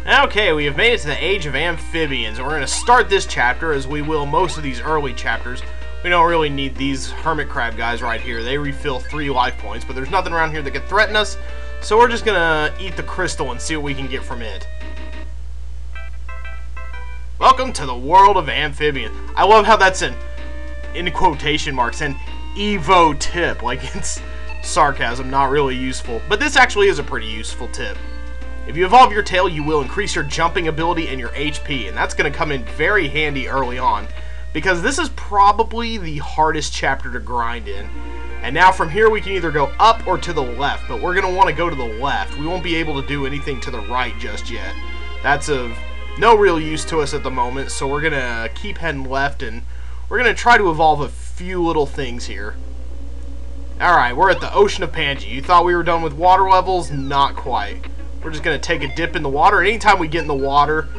Okay, we have made it to the Age of Amphibians, and we're going to start this chapter, as we will most of these early chapters. We don't really need these hermit crab guys right here. They refill 3 life points, but there's nothing around here that can threaten us, so we're just going to eat the crystal and see what we can get from it. Welcome to the world of Amphibians. I love how that's in quotation marks, an E.V.O tip. Like, it's sarcasm, not really useful. But this actually is a pretty useful tip. If you evolve your tail, you will increase your jumping ability and your HP, and that's going to come in very handy early on, because this is probably the hardest chapter to grind in. And now from here we can either go up or to the left, but we're going to want to go to the left. We won't be able to do anything to the right just yet. That's of no real use to us at the moment, so we're going to keep heading left, and we're going to try to evolve a few little things here. Alright, we're at the Ocean of Pangaea. You thought we were done with water levels? Not quite. We're just going to take a dip in the water, and anytime we get in the water,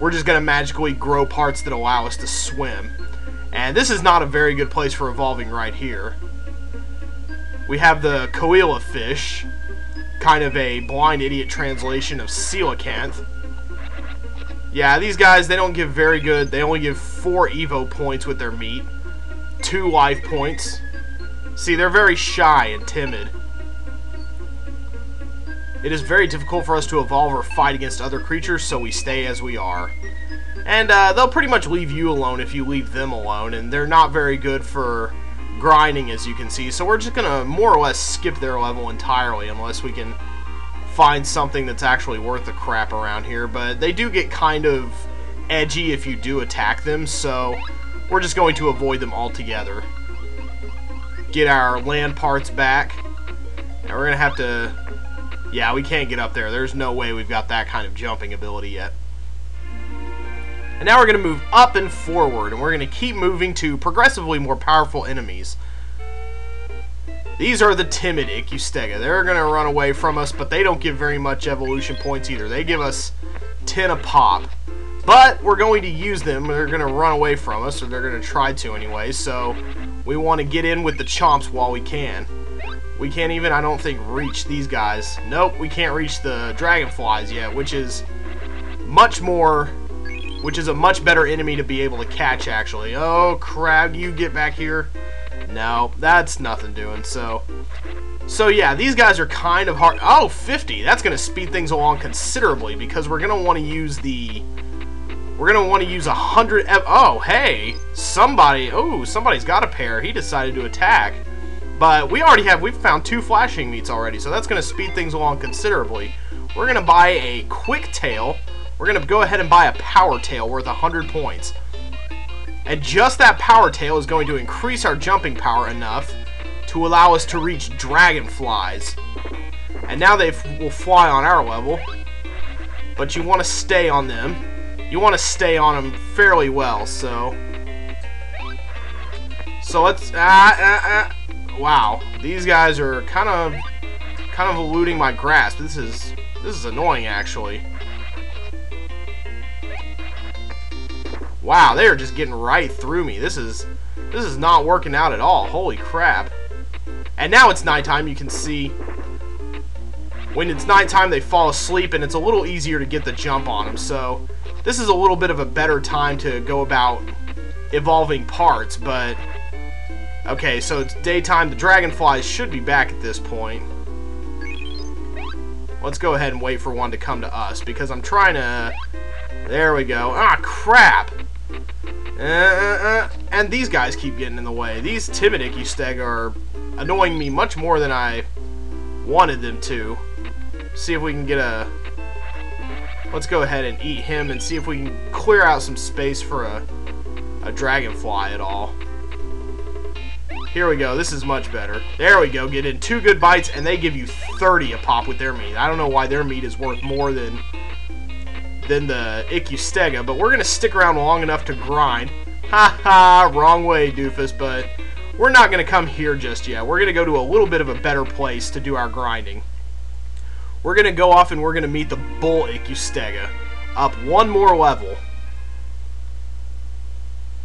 we're just going to magically grow parts that allow us to swim. And this is not a very good place for evolving right here. We have the koala fish, kind of a blind idiot translation of coelacanth. Yeah, these guys, they don't give very good. They only give 4 E.V.O points with their meat, 2 life points. See, they're very shy and timid. It is very difficult for us to evolve or fight against other creatures, so we stay as we are. And they'll pretty much leave you alone if you leave them alone, and they're not very good for grinding, as you can see. So we're just going to more or less skip their level entirely, unless we can find something that's actually worth the crap around here. But they do get kind of edgy if you do attack them, so we're just going to avoid them altogether. Get our land parts back, and we're going to have to... Yeah, we can't get up there. There's no way we've got that kind of jumping ability yet. And now we're going to move up and forward, and we're going to keep moving to progressively more powerful enemies. These are the timid Icustega. They're going to run away from us, but they don't give very much evolution points either. They give us 10 a pop. But we're going to use them. They're going to run away from us, or they're going to try to anyway, so we want to get in with the chomps while we can. We can't even, I don't think, reach these guys. Nope, we can't reach the dragonflies yet, which is a much better enemy to be able to catch, actually. Oh, crap, you get back here. No, that's nothing doing, so yeah, these guys are kind of hard. Oh, 50, that's going to speed things along considerably, because we're going to want to use the... We're going to want to use 100... Oh, hey, somebody's got a pair. He decided to attack. But we've found 2 flashing meats already, so that's going to speed things along considerably. We're going to buy a quick tail. We're going to go ahead and buy a power tail worth 100 points. And just that power tail is going to increase our jumping power enough to allow us to reach dragonflies. And now they will fly on our level, but you want to stay on them. You want to stay on them fairly well, so let's... Wow, these guys are kind of eluding my grasp. This is annoying, actually. Wow, they are just getting right through me. This is not working out at all. Holy crap! And now it's nighttime. You can see when it's nighttime they fall asleep, and it's a little easier to get the jump on them. So this is a little bit of a better time to go about evolving parts, but. Okay, so it's daytime. The dragonflies should be back at this point. Let's go ahead and wait for one to come to us, because I'm trying to... There we go. Ah, crap! And these guys keep getting in the way. These timid Icustega are annoying me much more than I wanted them to. See if we can get a... Let's go ahead and eat him and see if we can clear out some space for a dragonfly at all. Here we go. This is much better. There we go. Get in 2 good bites, and they give you 30 a pop with their meat. I don't know why their meat is worth more than the Icustega, but we're going to stick around long enough to grind. Ha ha, wrong way, doofus, but we're not going to come here just yet. We're going to go to a little bit of a better place to do our grinding. We're going to go off and we're going to meet the bull Icustega up 1 more level.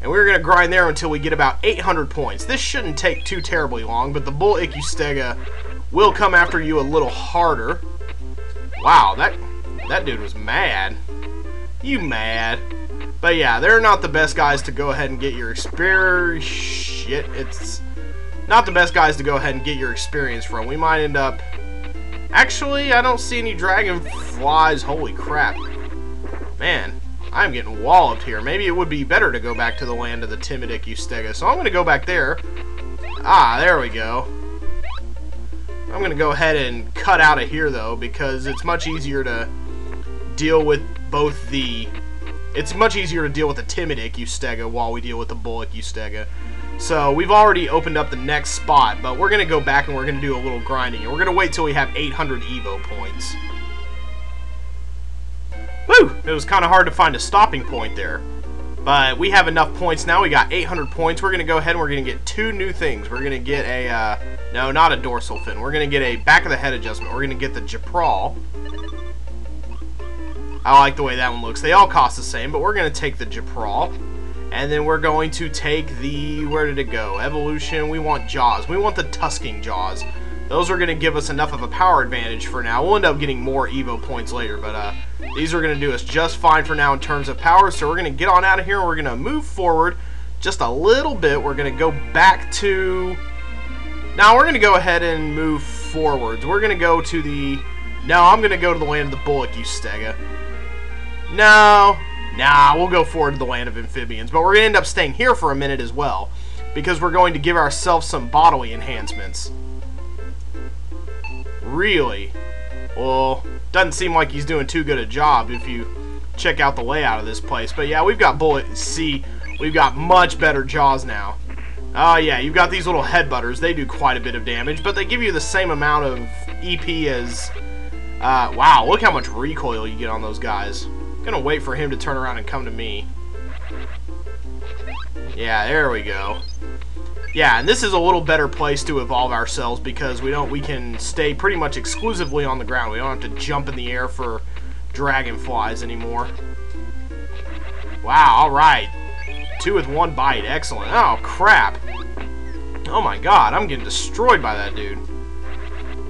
And we're going to grind there until we get about 800 points. This shouldn't take too terribly long, but the bull Icustega will come after you a little harder. Wow, That dude was mad. You mad? But yeah, they're not the best guys to go ahead and get your experience. Shit, it's not the best guys to go ahead and get your experience from. We might end up... Actually, I don't see any dragonflies. Holy crap. Man, I'm getting walloped here. Maybe it would be better to go back to the land of the timid Icustega. So I'm going to go back there. Ah, there we go. I'm going to go ahead and cut out of here, though, because it's much easier to deal with both the... It's much easier to deal with the timid Icustega while we deal with the bull Icustega. So we've already opened up the next spot, but we're going to go back and we're going to do a little grinding. And we're going to wait till we have 800 EVO points. Woo! It was kind of hard to find a stopping point there. But we have enough points now. We got 800 points. We're going to go ahead and we're going to get 2 new things. We're going to get a, no, not a dorsal fin. We're going to get a back of the head adjustment. We're going to get the Japral. I like the way that one looks. They all cost the same, but we're going to take the Japral. And then we're going to take the, where did it go? Evolution, we want Jaws. We want the Tusking Jaws. Those are going to give us enough of a power advantage for now. We'll end up getting more EVO points later, but these are going to do us just fine for now in terms of power. So we're going to get on out of here and we're going to move forward just a little bit. We're going to go back to... Now we're going to go ahead and move forwards. We're going to go to the... No, I'm going to go to the land of the Bull Icustega. No... Nah, we'll go forward to the land of amphibians, but we're going to end up staying here for a minute as well, because we're going to give ourselves some bodily enhancements. Really? Well, doesn't seem like he's doing too good a job if you check out the layout of this place. But yeah, we've got we've got much better jaws now. Oh yeah, you've got these little headbutters. They do quite a bit of damage, but they give you the same amount of EP as... wow, look how much recoil you get on those guys. Gonna wait for him to turn around and come to me. Yeah, there we go. Yeah, and this is a little better place to evolve ourselves because we can stay pretty much exclusively on the ground. We don't have to jump in the air for dragonflies anymore. Wow, alright. 2 with 1 bite, excellent. Oh crap. Oh my god, I'm getting destroyed by that dude.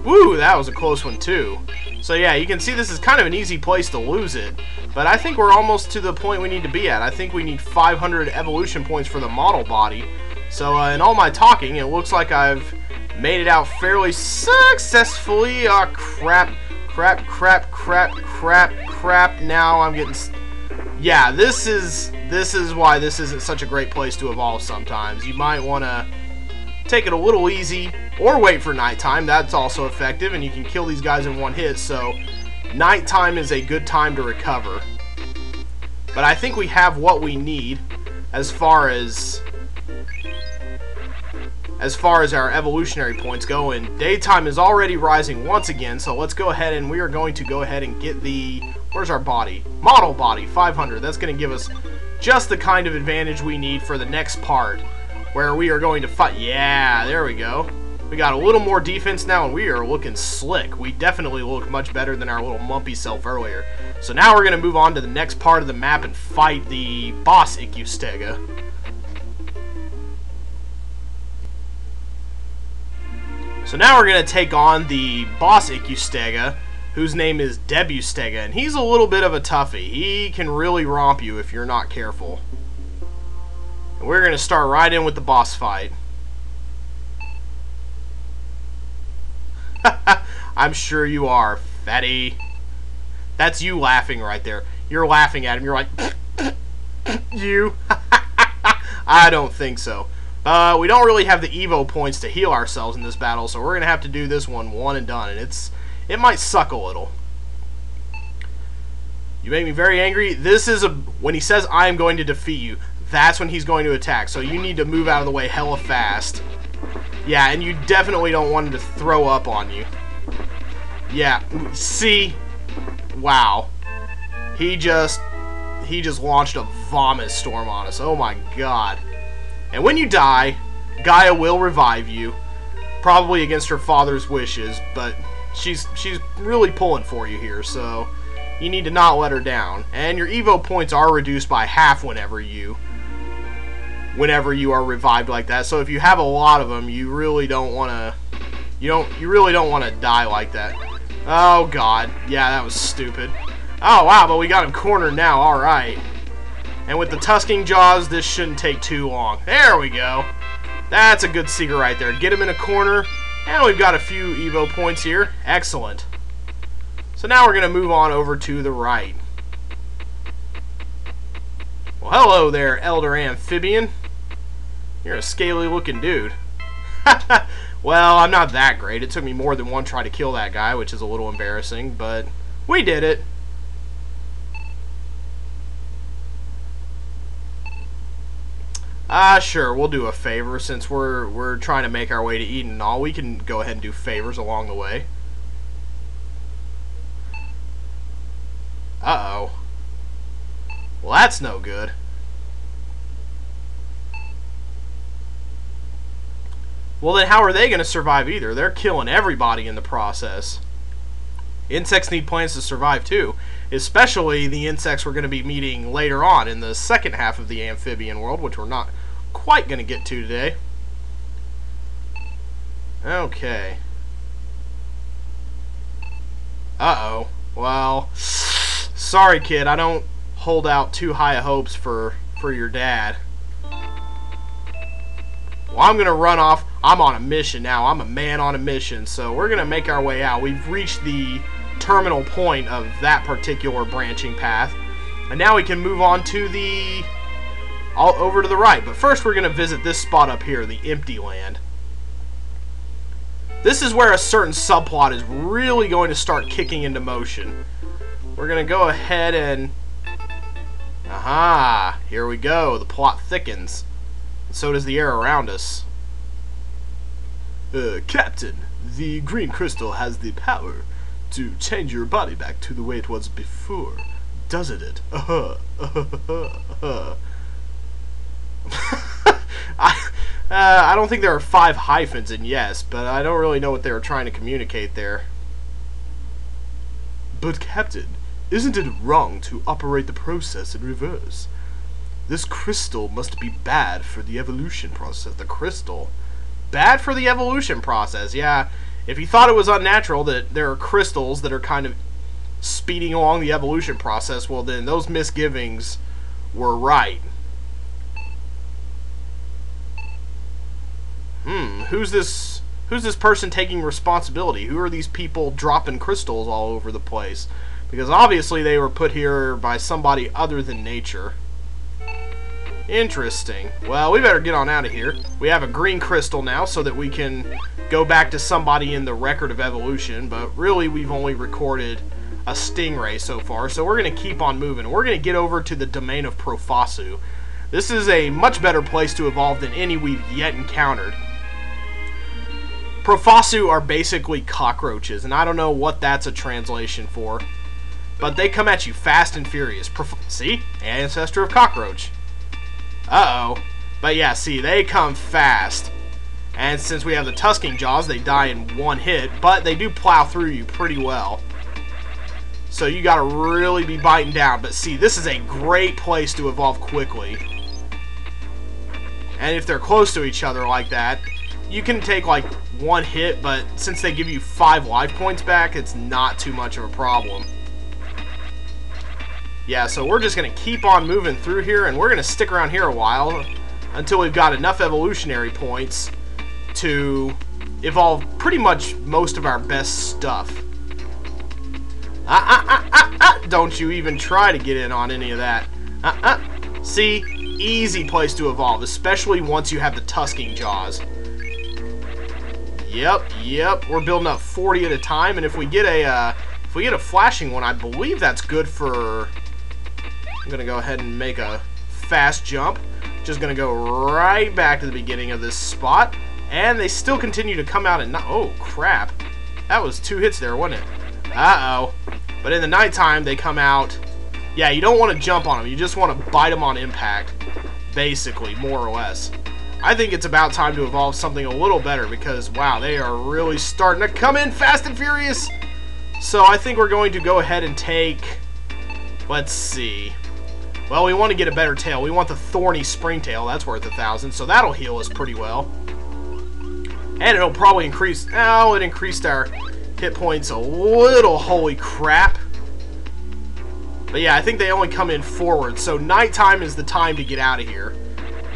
Woo, that was a close one too. So yeah, you can see this is kind of an easy place to lose it. But I think we're almost to the point we need to be at. I think we need 500 evolution points for the model body. So in all my talking, it looks like I've made it out fairly successfully. Ah, crap, crap, crap, crap, crap, crap. Now I'm getting... Yeah, this is why this isn't such a great place to evolve sometimes. You might want to take it a little easy, or wait for nighttime. That's also effective, and you can kill these guys in one hit, so nighttime is a good time to recover. But I think we have what we need as far as our evolutionary points go, and daytime is already rising once again, so let's go ahead and we are going to go ahead and get the... Where's our body? Model body, 500. That's going to give us just the kind of advantage we need for the next part, where we are going to fight. Yeah, there we go. We got a little more defense now, and we are looking slick. We definitely look much better than our little mumpy self earlier. So now we're going to move on to the next part of the map and fight the boss Icustega. So now we're going to take on the boss Icustega, whose name is Debustega, and he's a little bit of a toughie. He can really romp you if you're not careful. And we're going to start right in with the boss fight. I'm sure you are, fatty. That's you laughing right there. You're laughing at him. You're like, you. I don't think so. We don't really have the EVO points to heal ourselves in this battle, so we're going to have to do this one and done, and it might suck a little. You make me very angry. This is when he says, I am going to defeat you, that's when he's going to attack, so you need to move out of the way hella fast. Yeah, and you definitely don't want him to throw up on you. Yeah, see? Wow. He just launched a vomit storm on us. Oh my god. And when you die, Gaia will revive you, probably against her father's wishes, but she's really pulling for you here, so you need to not let her down. And your EVO points are reduced by half whenever you are revived like that. So if you have a lot of them, you really don't want to die like that. Oh god. Yeah, that was stupid. Oh, wow, but we got him cornered now. All right. And with the tusking jaws, this shouldn't take too long. There we go. That's a good secret right there. Get him in a corner, and we've got a few EVO points here. Excellent. So now we're going to move on over to the right. Well, hello there, Elder Amphibian. You're a scaly-looking dude. Well, I'm not that great. It took me more than one try to kill that guy, which is a little embarrassing, but we did it. Sure, we'll do a favor since we're trying to make our way to Eden and all. We can go ahead and do favors along the way. Uh-oh. Well, that's no good. Well, then how are they going to survive either? They're killing everybody in the process. Insects need plants to survive too, especially the insects we're going to be meeting later on in the second half of the amphibian world, which we're not quite going to get to today. Okay. Uh-oh. Well, sorry, kid. I don't hold out too high hopes for your dad. Well, I'm going to run off. I'm on a mission now. I'm a man on a mission, so we're going to make our way out. We've reached the terminal point of that particular branching path, and now we can move on to the over to the right. But first we're going to visit this spot up here, the empty land. This is where a certain subplot is really going to start kicking into motion. We're going to go ahead and aha, here we go. The plot thickens, and so does the air around us. Captain, the green crystal has the power to change your body back to the way it was before, doesn't it? I don't think there are 5 hyphens in yes, but I don't really know what they were trying to communicate there. But Captain, isn't it wrong to operate the process in reverse? This crystal must be bad for the evolution process. The crystal? Bad for the evolution process, yeah. If you thought it was unnatural that there are crystals that are kind of speeding along the evolution process, well then those misgivings were right. Who's this person taking responsibility? Who are these people dropping crystals all over the place? Because obviously they were put here by somebody other than nature. Interesting. Well, we better get on out of here. We have a green crystal now so that we can go back to somebody in the record of evolution, but really we've only recorded a stingray so far, so we're going to keep on moving. We're going to get over to the domain of Profasu. This is a much better place to evolve than any we've yet encountered. Profasu are basically cockroaches, and I don't know what that's a translation for, but they come at you fast and furious. See? Ancestor of cockroach. Uh-oh. But yeah, see, they come fast. And since we have the tusking jaws, they die in one hit, but they do plow through you pretty well. So you gotta really be biting down. But see, this is a great place to evolve quickly. And if they're close to each other like that, you can take like one hit, but since they give you 5 life points back, it's not too much of a problem. Yeah, so we're just going to keep on moving through here, and we're going to stick around here a while until we've got enough evolutionary points to evolve pretty much most of our best stuff. Don't you even try to get in on any of that. See, easy place to evolve, especially once you have the tusking jaws. Yep, we're building up 40 at a time, and if we get a flashing one, I believe that's good for... I'm going to go ahead and make a fast jump. Just going to go right back to the beginning of this spot. And they still continue to come out and... Oh, crap. That was 2 hits there, wasn't it? Uh-oh. But in the nighttime, they come out... Yeah, you don't want to jump on them. You just want to bite them on impact. Basically, more or less. I think it's about time to evolve something a little better because, wow, they are really starting to come in fast and furious. So I think we're going to go ahead and take... Let's see... Well, we want to get a better tail. We want the thorny springtail. That's worth 1,000, so that'll heal us pretty well. And it'll probably increase... Oh, it increased our hit points a little. Holy crap. But yeah, I think they only come in forward. So nighttime is the time to get out of here.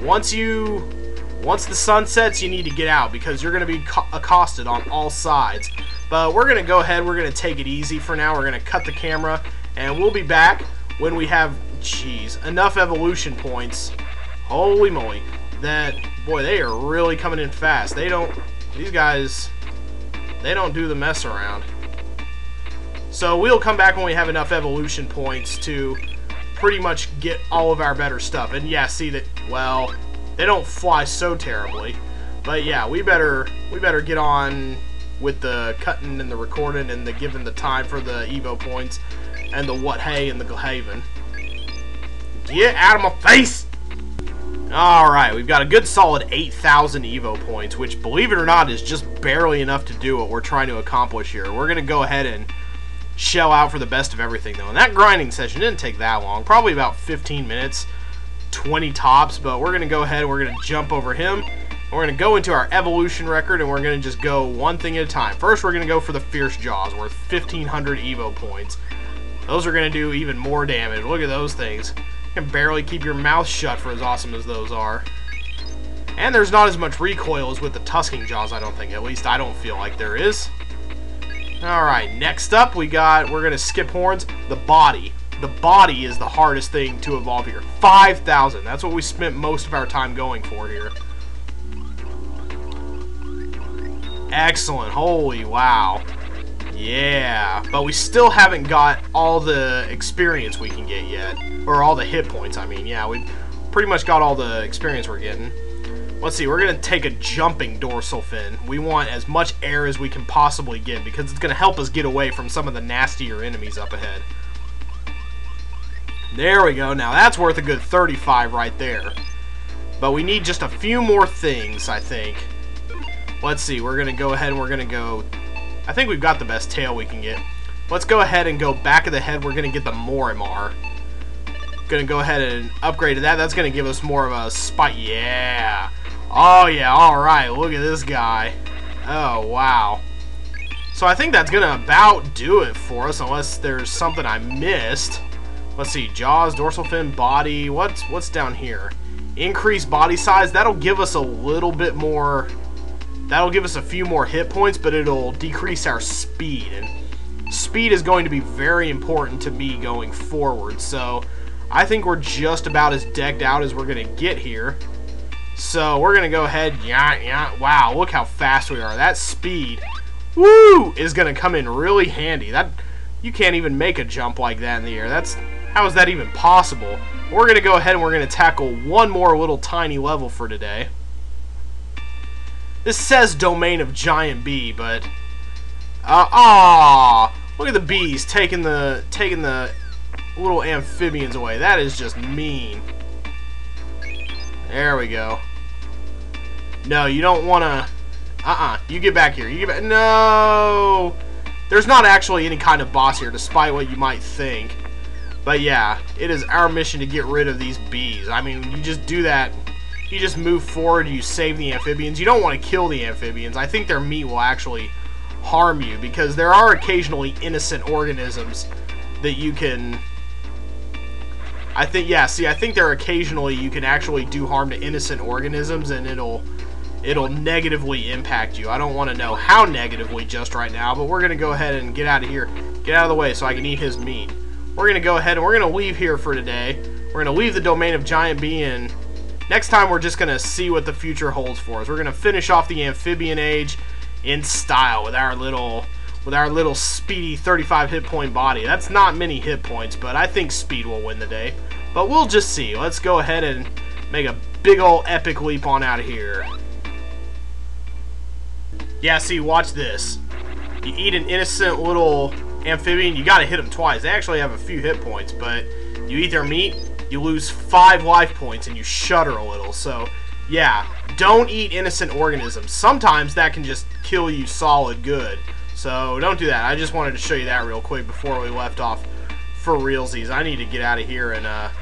Once the sun sets, you need to get out because you're going to be accosted on all sides. But we're going to go ahead. We're going to take it easy for now. We're going to cut the camera. And we'll be back when we have, enough evolution points. Holy moly. Boy, they are really coming in fast. These guys, they don't do the mess around. So we'll come back when we have enough evolution points to pretty much get all of our better stuff. And yeah, see that, well, they don't fly so terribly. But yeah, we better get on with the cutting and the recording and the giving the time for the EVO points and the what hey and the Glahaven. Get out of my face! Alright, we've got a good solid 8,000 EVO points, which, believe it or not, is just barely enough to do what we're trying to accomplish here. We're going to go ahead and shell out for the best of everything, though. And that grinding session didn't take that long. Probably about 15 minutes, 20 tops, but we're going to go ahead and we're going to jump over him. We're going to go into our evolution record, and we're going to just go one thing at a time. First, we're going to go for the Fierce Jaws, worth 1,500 EVO points. Those are going to do even more damage. Look at those things. You can barely keep your mouth shut for as awesome as those are. And there's not as much recoil as with the Tusking Jaws, I don't think. At least I don't feel like there is. Alright, next up we're going to skip horns. The body. The body is the hardest thing to evolve here. 5,000. That's what we spent most of our time going for here. Excellent. Holy wow. Yeah. But we still haven't got all the experience we can get yet. Or all the hit points, I mean. Yeah, we've pretty much got all the experience we're getting. Let's see, we're going to take a jumping dorsal fin. We want as much air as we can possibly get because it's going to help us get away from some of the nastier enemies up ahead. There we go. Now that's worth a good 35 right there. But we need just a few more things, I think. Let's see, we're going to go ahead and we're going to go... I think we've got the best tail we can get. Let's go ahead and go back of the head. We're going to get the Morimar. Going to go ahead and upgrade to that. That's going to give us more of a spike. Yeah. Oh, yeah. All right. Look at this guy. Oh, wow. So I think that's going to about do it for us, unless there's something I missed. Let's see. Jaws, dorsal fin, body. What's down here? Increase body size. That'll give us a little bit more... That'll give us a few more hit points, but it'll decrease our speed. And speed is going to be very important to me going forward. So I think we're just about as decked out as we're going to get here. So we're going to go ahead. Yeah. Wow, look how fast we are. That speed, woo, is going to come in really handy. You can't even make a jump like that in the air. How is that even possible? We're going to go ahead and we're going to tackle one more little tiny level for today. This says Domain of Giant Bee, but look at the bees taking the little amphibians away. That is just mean. There we go. No, you don't want to. You get back here. You get back. No, there's not actually any kind of boss here, despite what you might think. But yeah, it is our mission to get rid of these bees. I mean, you just do that. You just move forward, you save the amphibians. You don't want to kill the amphibians. I think their meat will actually harm you, because there are occasionally innocent organisms that you can... I think there occasionally you can actually do harm to innocent organisms, and it'll negatively impact you. I don't want to know how negatively just right now, but we're going to go ahead and get out of here. Get out of the way so I can eat his meat. We're going to go ahead and we're going to leave here for today. We're going to leave the Domain of Giant Bee, and next time we're just going to see what the future holds for us. We're going to finish off the Amphibian Age in style with our little speedy 35 hit point body. That's not many hit points, but I think speed will win the day. But we'll just see. Let's go ahead and make a big ol' epic leap on out of here. Yeah, see, watch this. You eat an innocent little amphibian, you gotta hit them twice. They actually have a few hit points, but you eat their meat, you lose 5 life points, and you shudder a little. So, yeah, don't eat innocent organisms. Sometimes that can just kill you solid good. So, don't do that. I just wanted to show you that real quick before we left off for realsies. I need to get out of here and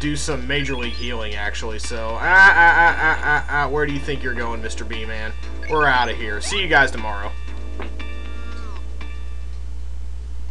do some Major League healing, actually. So, where do you think you're going, Mr. B-Man? We're out of here. See you guys tomorrow.